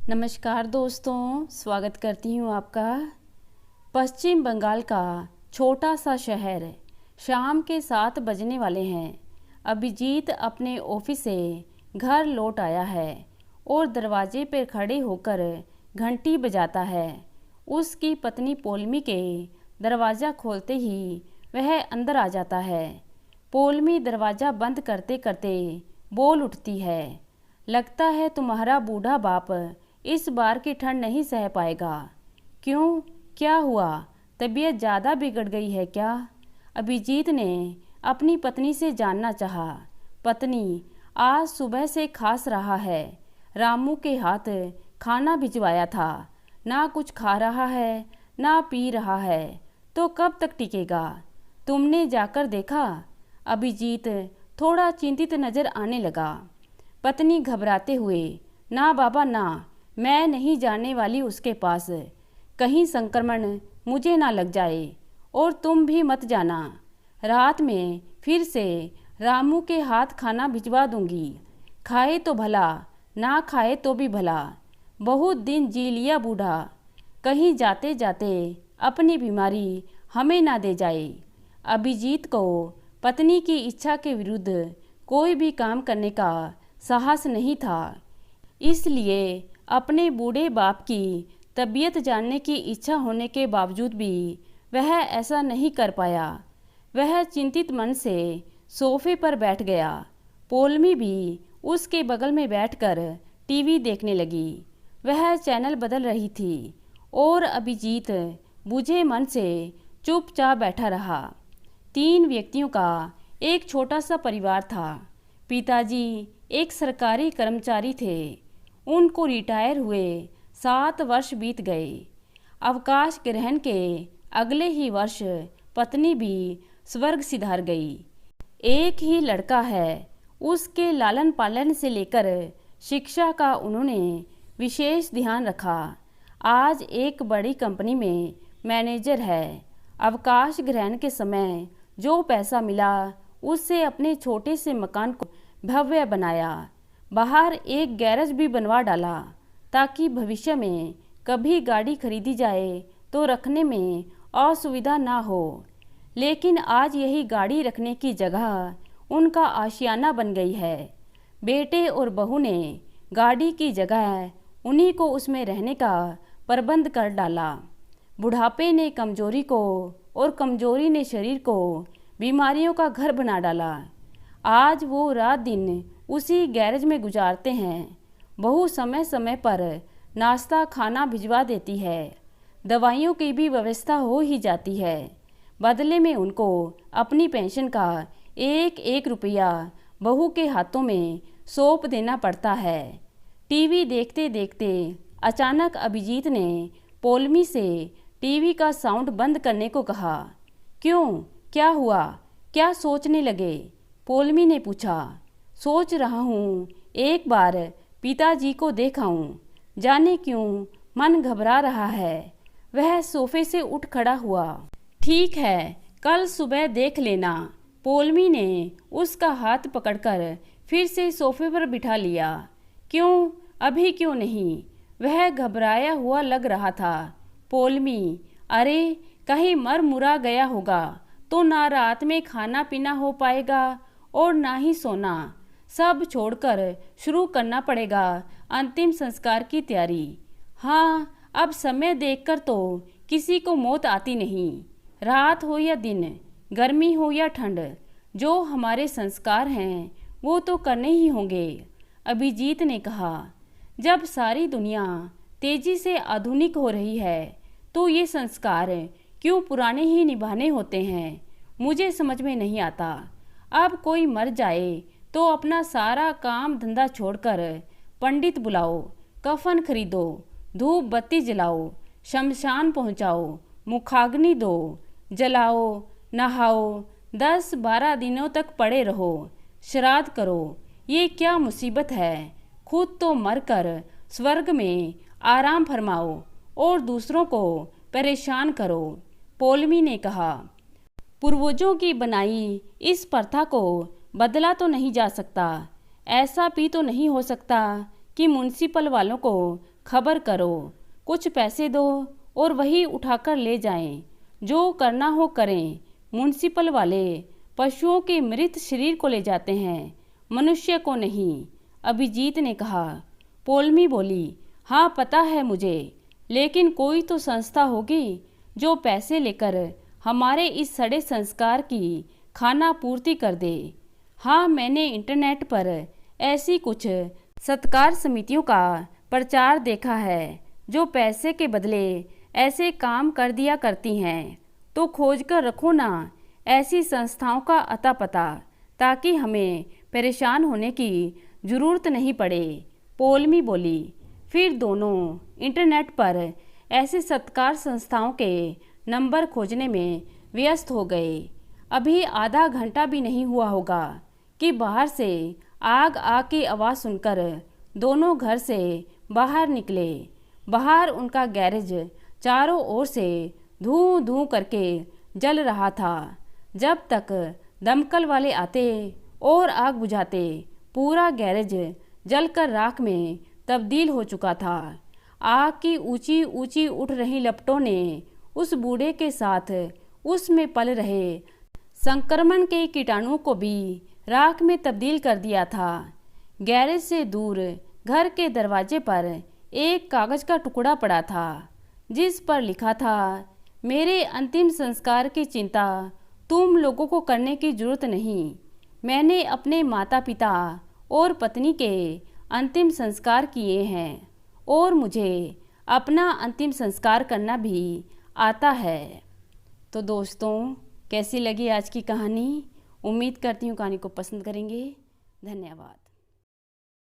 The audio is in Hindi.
नमस्कार दोस्तों, स्वागत करती हूँ आपका। पश्चिम बंगाल का छोटा सा शहर। शाम के 7 बजने वाले हैं। अभिजीत अपने ऑफिस से घर लौट आया है और दरवाजे पर खड़े होकर घंटी बजाता है। उसकी पत्नी पौलमी के दरवाज़ा खोलते ही वह अंदर आ जाता है। पौलमी दरवाज़ा बंद करते करते बोल उठती है, लगता है तुम्हारा बूढ़ा बाप इस बार की ठंड नहीं सह पाएगा। क्यों, क्या हुआ? तबीयत ज़्यादा बिगड़ गई है क्या? अभिजीत ने अपनी पत्नी से जानना चाहा। पत्नी, आज सुबह से खास रहा है। रामू के हाथ खाना भिजवाया था, ना कुछ खा रहा है ना पी रहा है, तो कब तक टिकेगा? तुमने जाकर देखा? अभिजीत थोड़ा चिंतित नजर आने लगा। पत्नी घबराते हुए, ना बाबा ना, मैं नहीं जाने वाली उसके पास। कहीं संक्रमण मुझे ना लग जाए, और तुम भी मत जाना। रात में फिर से रामू के हाथ खाना भिजवा दूंगी। खाए तो भला, ना खाए तो भी भला। बहुत दिन जी लिया बूढ़ा। कहीं जाते जाते अपनी बीमारी हमें ना दे जाए। अभिजीत को पत्नी की इच्छा के विरुद्ध कोई भी काम करने का साहस नहीं था, इसलिए अपने बूढ़े बाप की तबीयत जानने की इच्छा होने के बावजूद भी वह ऐसा नहीं कर पाया। वह चिंतित मन से सोफे पर बैठ गया। पौलमी भी उसके बगल में बैठकर टीवी देखने लगी। वह चैनल बदल रही थी और अभिजीत बुझे मन से चुपचाप बैठा रहा। 3 व्यक्तियों का एक छोटा सा परिवार था। पिताजी एक सरकारी कर्मचारी थे। उनको रिटायर हुए 7 वर्ष बीत गए। अवकाश ग्रहण के अगले ही वर्ष पत्नी भी स्वर्ग सिधार गई। एक ही लड़का है। उसके लालन पालन से लेकर शिक्षा का उन्होंने विशेष ध्यान रखा। आज एक बड़ी कंपनी में मैनेजर है। अवकाश ग्रहण के समय जो पैसा मिला उससे अपने छोटे से मकान को भव्य बनाया। बाहर एक गैरेज भी बनवा डाला ताकि भविष्य में कभी गाड़ी खरीदी जाए तो रखने में असुविधा ना हो। लेकिन आज यही गाड़ी रखने की जगह उनका आशियाना बन गई है। बेटे और बहू ने गाड़ी की जगह उन्हीं को उसमें रहने का प्रबंध कर डाला। बुढ़ापे ने कमजोरी को और कमजोरी ने शरीर को बीमारियों का घर बना डाला। आज वो रात दिन उसी गैरेज में गुजारते हैं। बहू समय समय पर नाश्ता खाना भिजवा देती है। दवाइयों की भी व्यवस्था हो ही जाती है। बदले में उनको अपनी पेंशन का एक रुपया बहू के हाथों में सौंप देना पड़ता है। टीवी देखते देखते अचानक अभिजीत ने पौलमी से टीवी का साउंड बंद करने को कहा। क्यों, क्या हुआ? क्या सोचने लगे? पौलमी ने पूछा। सोच रहा हूँ एक बार पिताजी को देखाऊं। जाने क्यों मन घबरा रहा है। वह सोफे से उठ खड़ा हुआ। ठीक है, कल सुबह देख लेना। पौलमी ने उसका हाथ पकड़कर फिर से सोफे पर बिठा लिया। क्यों, अभी क्यों नहीं? वह घबराया हुआ लग रहा था। पौलमी, अरे कहीं मर मुरा गया होगा तो ना रात में खाना पीना हो पाएगा और ना ही सोना। सब छोड़कर शुरू करना पड़ेगा अंतिम संस्कार की तैयारी। हाँ, अब समय देखकर तो किसी को मौत आती नहीं। रात हो या दिन, गर्मी हो या ठंड, जो हमारे संस्कार हैं वो तो करने ही होंगे। अभिजीत ने कहा। जब सारी दुनिया तेजी से आधुनिक हो रही है तो ये संस्कार क्यों पुराने ही निभाने होते हैं, मुझे समझ में नहीं आता। अब कोई मर जाए तो अपना सारा काम धंधा छोड़कर पंडित बुलाओ, कफन खरीदो, धूप बत्ती जलाओ, शमशान पहुंचाओ, मुखाग्नि दो, जलाओ, नहाओ, 10-12 दिनों तक पड़े रहो, श्राद्ध करो। ये क्या मुसीबत है? खुद तो मरकर स्वर्ग में आराम फरमाओ और दूसरों को परेशान करो। पौलमी ने कहा। पूर्वजों की बनाई इस प्रथा को बदला तो नहीं जा सकता। ऐसा भी तो नहीं हो सकता कि म्युनिसिपल वालों को खबर करो, कुछ पैसे दो और वही उठाकर ले जाएं। जो करना हो करें। म्युनिसिपल वाले पशुओं के मृत शरीर को ले जाते हैं, मनुष्य को नहीं। अभिजीत ने कहा। पौलमी बोली, हाँ पता है मुझे, लेकिन कोई तो संस्था होगी जो पैसे लेकर हमारे इस सड़े संस्कार की खाना पूर्ति कर दे। हाँ, मैंने इंटरनेट पर ऐसी कुछ सत्कार समितियों का प्रचार देखा है जो पैसे के बदले ऐसे काम कर दिया करती हैं। तो खोज कर रखो ना ऐसी संस्थाओं का अता पता, ताकि हमें परेशान होने की ज़रूरत नहीं पड़े। पौलमी बोली। फिर दोनों इंटरनेट पर ऐसे सत्कार संस्थाओं के नंबर खोजने में व्यस्त हो गए। अभी आधा घंटा भी नहीं हुआ होगा कि बाहर से आग की आवाज़ सुनकर दोनों घर से बाहर निकले। बाहर उनका गैरेज चारों ओर से धूं धूं करके जल रहा था। जब तक दमकल वाले आते और आग बुझाते, पूरा गैरेज जलकर राख में तब्दील हो चुका था। आग की ऊंची ऊंची उठ रही लपटों ने उस बूढ़े के साथ उसमें पल रहे संक्रमण के कीटाणुओं को भी राख में तब्दील कर दिया था। गैरेज से दूर घर के दरवाजे पर एक कागज का टुकड़ा पड़ा था, जिस पर लिखा था, मेरे अंतिम संस्कार की चिंता तुम लोगों को करने की जरूरत नहीं। मैंने अपने माता पिता और पत्नी के अंतिम संस्कार किए हैं और मुझे अपना अंतिम संस्कार करना भी आता है। तो दोस्तों, कैसी लगी आज की कहानी? उम्मीद करती हूँ कहानी को पसंद करेंगे। धन्यवाद।